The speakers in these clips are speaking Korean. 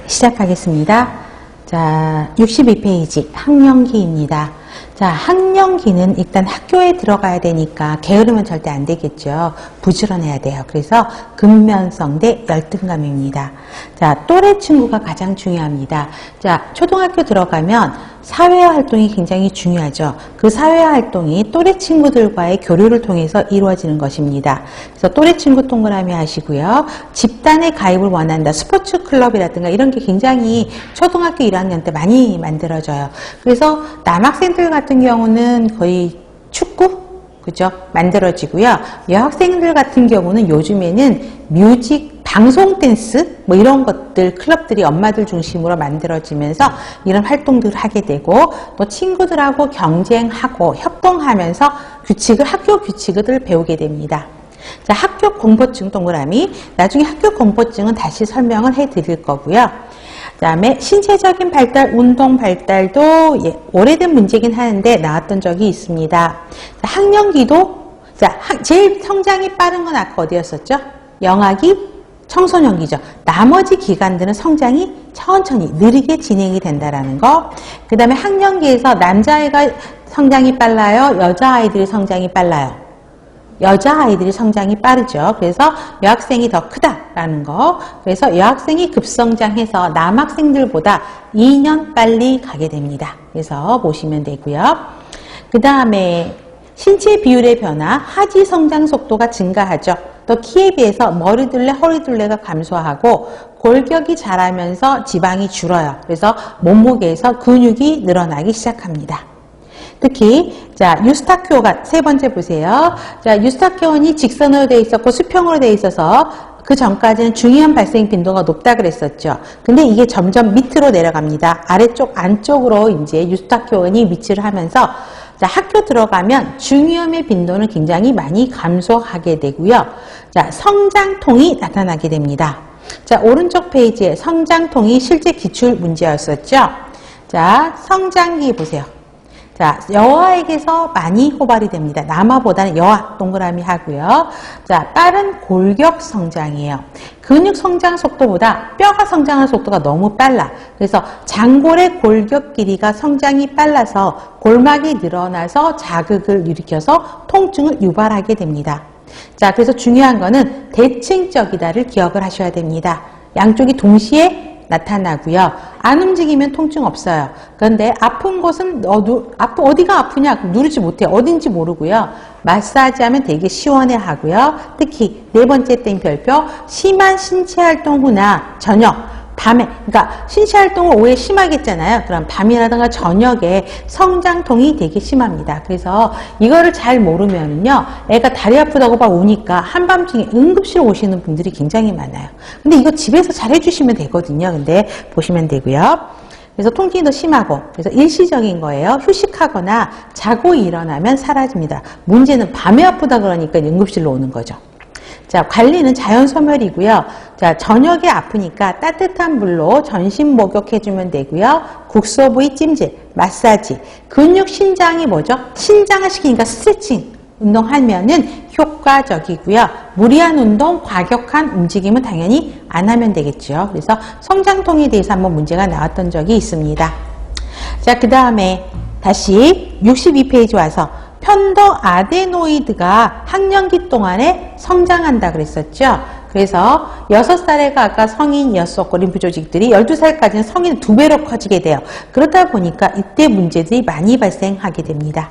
시작하겠습니다. 자, 62페이지 학령기입니다. 자, 학령기는 일단 학교에 들어가야 되니까 게으르면 절대 안 되겠죠. 부지런해야 돼요. 그래서 근면성 대 열등감입니다. 자, 또래 친구가 가장 중요합니다. 자, 초등학교 들어가면 사회활동이 굉장히 중요하죠. 그 사회활동이 또래 친구들과의 교류를 통해서 이루어지는 것입니다. 그래서 또래 친구 동그라미 하시고요. 집단에 가입을 원한다. 스포츠 클럽이라든가 이런 게 굉장히 초등학교 1학년 때 많이 만들어져요. 그래서 남학생들 같은 경우는 거의 축구? 그죠? 만들어지고요. 여학생들 같은 경우는 요즘에는 뮤직, 방송 댄스 뭐 이런 것들 클럽들이 엄마들 중심으로 만들어지면서 이런 활동들을 하게 되고 또 친구들하고 경쟁하고 협동하면서 학교 규칙을 배우게 됩니다. 자, 학교 공포증 동그라미. 나중에 학교 공포증은 다시 설명을 해 드릴 거고요. 그 다음에 신체적인 발달, 운동 발달도 오래된 문제긴 하는데 나왔던 적이 있습니다. 자, 학령기도 제일 성장이 빠른 건 아까 어디였었죠? 영아기, 청소년기죠. 나머지 기간들은 성장이 천천히 느리게 진행이 된다라는 거. 그 다음에 학령기에서 남자아이가 성장이 빨라요? 여자아이들이 성장이 빨라요? 여자아이들이 성장이 빠르죠. 그래서 여학생이 더 크다라는 거. 그래서 여학생이 급성장해서 남학생들보다 2년 빨리 가게 됩니다. 그래서 보시면 되고요. 그 다음에 신체 비율의 변화, 하지 성장 속도가 증가하죠. 또 키에 비해서 머리둘레, 허리둘레가 감소하고 골격이 자라면서 지방이 줄어요. 그래서 몸무게에서 근육이 늘어나기 시작합니다. 특히 유스타키오가 세 번째 보세요. 자, 유스타키온이 직선으로 되어 있었고 수평으로 되어 있어서 그 전까지는 중이염 발생 빈도가 높다 그랬었죠. 근데 이게 점점 밑으로 내려갑니다. 아래쪽 안쪽으로 이제 유스타키온이 위치를 하면서 자, 학교 들어가면 중이염의 빈도는 굉장히 많이 감소하게 되고요. 자, 성장통이 나타나게 됩니다. 자, 오른쪽 페이지에 성장통이 실제 기출 문제였었죠. 자, 성장기 보세요. 자, 여아에게서 많이 호발이 됩니다. 남아보다는 여아 동그라미 하고요. 자, 빠른 골격 성장이에요. 근육 성장 속도보다 뼈가 성장하는 속도가 너무 빨라. 그래서 장골의 골격 길이가 성장이 빨라서 골막이 늘어나서 자극을 일으켜서 통증을 유발하게 됩니다. 자, 그래서 중요한 거는 대칭적이다를 기억을 하셔야 됩니다. 양쪽이 동시에 나타나고요. 안 움직이면 통증 없어요. 그런데 아픈 곳은 어디가 아프냐 누르지 못해요. 어딘지 모르고요. 마사지하면 되게 시원해 하고요. 특히 네 번째 땡 별표, 심한 신체활동 후나 저녁, 밤에, 그러니까 신체활동을 오후에 심하게 했잖아요. 그럼 밤이라든가 저녁에 성장통이 되게 심합니다. 그래서 이거를 잘 모르면요, 애가 다리 아프다고 막 우니까 한밤중에 응급실 오시는 분들이 굉장히 많아요. 근데 이거 집에서 잘 해주시면 되거든요. 근데 보시면 되고요. 그래서 통증이 더 심하고, 그래서 일시적인 거예요. 휴식하거나 자고 일어나면 사라집니다. 문제는 밤에 아프다 그러니까 응급실로 오는 거죠. 자, 관리는 자연 소멸이고요. 자, 저녁에 아프니까 따뜻한 물로 전신 목욕해주면 되고요. 국소 부위 찜질, 마사지, 근육 신장이 뭐죠? 신장을 시키니까 스트레칭 운동하면은 효과적이고요. 무리한 운동, 과격한 움직임은 당연히 안 하면 되겠죠. 그래서 성장통에 대해서 한번 문제가 나왔던 적이 있습니다. 자, 그 다음에 다시 62페이지 와서 편도 아데노이드가 학령기 동안에 성장한다 그랬었죠. 그래서 6살에가 아까 성인이었었고 림프 조직들이 12살까지는 성인 2배로 커지게 돼요. 그렇다 보니까 이때 문제들이 많이 발생하게 됩니다.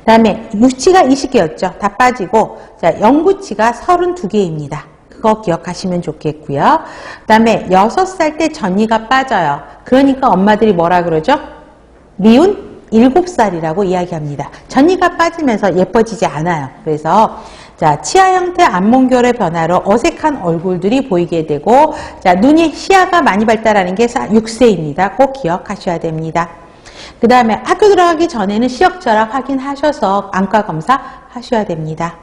그 다음에 유치가 20개였죠. 다 빠지고 자, 영구치가 32개입니다. 그거 기억하시면 좋겠고요. 그 다음에 6살 때 전이가 빠져요. 그러니까 엄마들이 뭐라 그러죠? 미운 7살이라고 이야기합니다. 전이가 빠지면서 예뻐지지 않아요. 그래서 자, 치아 형태 안몽결의 변화로 어색한 얼굴들이 보이게 되고 자, 시야가 많이 발달하는 게 6세입니다. 꼭 기억하셔야 됩니다. 그 다음에 학교 들어가기 전에는 시력저락 확인하셔서 안과 검사 하셔야 됩니다.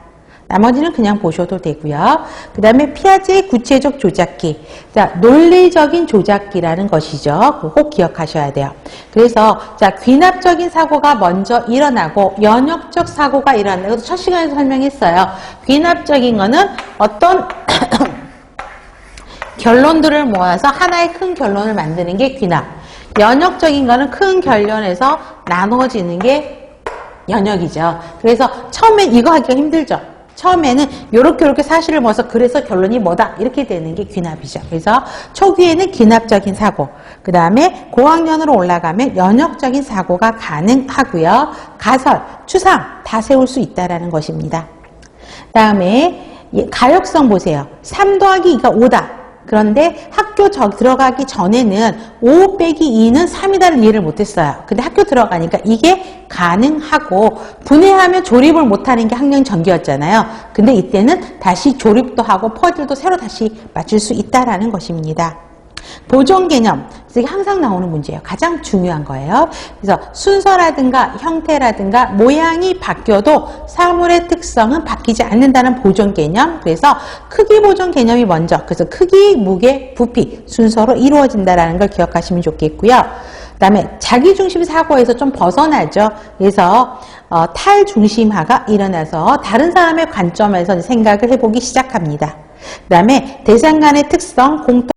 나머지는 그냥 보셔도 되고요. 그 다음에 피아제의 구체적 조작기. 자, 논리적인 조작기라는 것이죠. 그거 꼭 기억하셔야 돼요. 그래서 자, 귀납적인 사고가 먼저 일어나고 연역적 사고가 일어난다. 이것도 첫 시간에서 설명했어요. 귀납적인 거는 어떤 결론들을 모아서 하나의 큰 결론을 만드는 게 귀납. 연역적인 거는 큰 결론에서 나눠지는 게 연역이죠. 그래서 처음엔 이거 하기가 힘들죠. 처음에는 요렇게 사실을 모아서 그래서 결론이 뭐다 이렇게 되는 게 귀납이죠. 그래서 초기에는 귀납적인 사고, 그 다음에 고학년으로 올라가면 연역적인 사고가 가능하고요. 가설, 추상 다 세울 수 있다라는 것입니다. 그 다음에 가역성 보세요. 3 더하기 2가 5다. 그런데 학교 들어가기 전에는 5 빼기 2는 3이다를 이해를 못했어요. 근데 학교 들어가니까 이게 가능하고, 분해하면 조립을 못하는 게 학년 전기였잖아요. 근데 이때는 다시 조립도 하고 퍼즐도 새로 다시 맞출 수 있다라는 것입니다. 보존 개념, 이게 항상 나오는 문제예요. 가장 중요한 거예요. 그래서 순서라든가 형태라든가 모양이 바뀌어도 사물의 특성은 바뀌지 않는다는 보존 개념. 그래서 크기 보존 개념이 먼저, 그래서 크기, 무게, 부피 순서로 이루어진다는 걸 기억하시면 좋겠고요. 그 다음에 자기중심 사고에서 좀 벗어나죠. 그래서 탈중심화가 일어나서 다른 사람의 관점에서 생각을 해보기 시작합니다. 그 다음에 대상 간의 특성, 공통